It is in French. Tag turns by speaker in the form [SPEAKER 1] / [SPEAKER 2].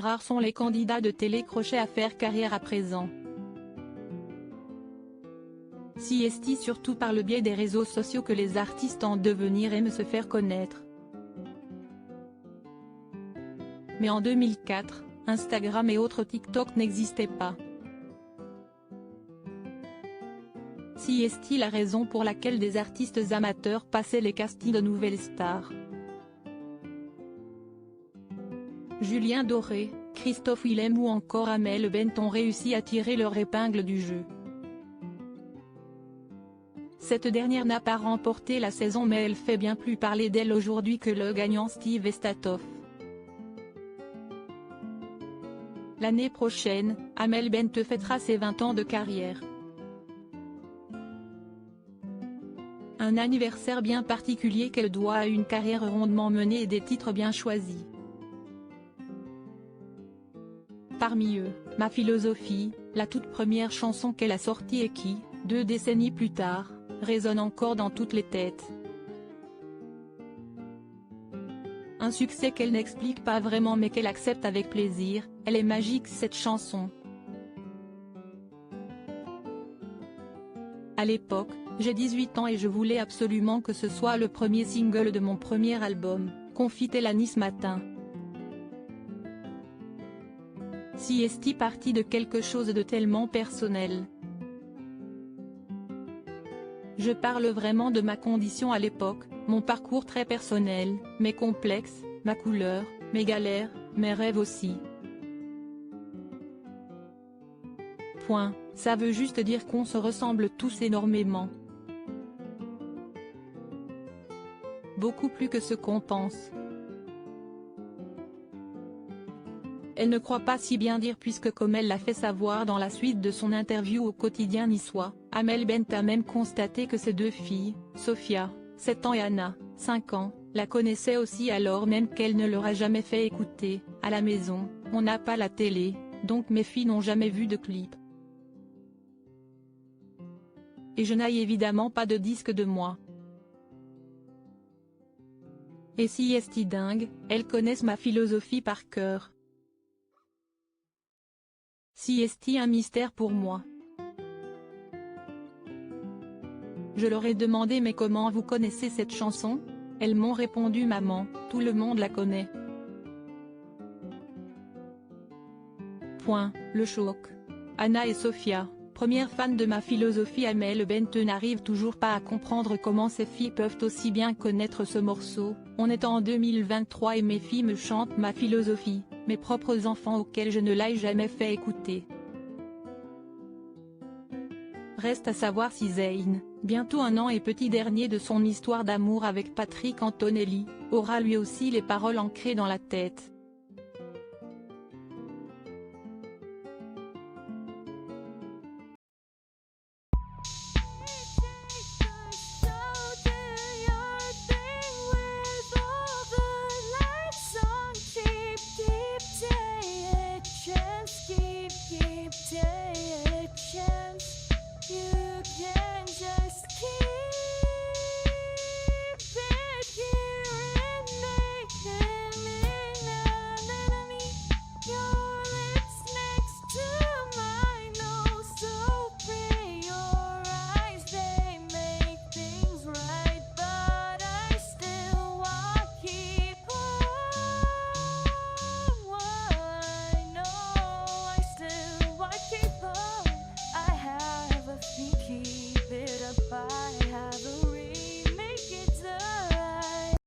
[SPEAKER 1] rares sont les candidats de télécrochet à faire carrière à présent. Si est surtout par le biais des réseaux sociaux que les artistes en devenir aiment se faire connaître. Mais en 2004, Instagram et autres TikTok n'existaient pas. Si est la raison pour laquelle des artistes amateurs passaient les castings de nouvelles stars. Julien Doré, Christophe Willem ou encore Amel Bent ont réussi à tirer leur épingle du jeu. Cette dernière n'a pas remporté la saison mais elle fait bien plus parler d'elle aujourd'hui que le gagnant Steve Estatoff. L'année prochaine, Amel Bent fêtera ses 20 ans de carrière. Un anniversaire bien particulier qu'elle doit à une carrière rondement menée et des titres bien choisis. Parmi eux, Ma philosophie, la toute première chanson qu'elle a sortie et qui, 2 décennies plus tard, résonne encore dans toutes les têtes. Un succès qu'elle n'explique pas vraiment mais qu'elle accepte avec plaisir, elle est magique cette chanson. À l'époque, j'ai 18 ans et je voulais absolument que ce soit le premier single de mon premier album, confie-t-elle à Nice Matin. Si est parti de quelque chose de tellement personnel. Je parle vraiment de ma condition à l'époque, mon parcours très personnel, mes complexes, ma couleur, mes galères, mes rêves aussi. Point, ça veut juste dire qu'on se ressemble tous énormément. Beaucoup plus que ce qu'on pense. Elle ne croit pas si bien dire puisque comme elle l'a fait savoir dans la suite de son interview au quotidien niçois, Amel Bent a même constaté que ses 2 filles, Sophia, 7 ans et Anna, 5 ans, la connaissaient aussi alors même qu'elle ne leur a jamais fait écouter. À la maison, on n'a pas la télé, donc mes filles n'ont jamais vu de clip. Et je n'ai évidemment pas de disque de moi. Et si est dingue, elles connaissent ma philosophie par cœur. Si est un mystère pour moi. Je leur ai demandé mais comment vous connaissez cette chanson? Elles m'ont répondu maman, tout le monde la connaît. Point, le choc. Anna et Sophia, premières fans de ma philosophie. Amel Bent n'arrive toujours pas à comprendre comment ses filles peuvent aussi bien connaître ce morceau. On est en 2023 et mes filles me chantent ma philosophie, mes propres enfants auxquels je ne l'ai jamais fait écouter. Reste à savoir si Zayn, bientôt 1 an et petit dernier de son histoire d'amour avec Patrick Antonelli, aura lui aussi les paroles ancrées dans la tête.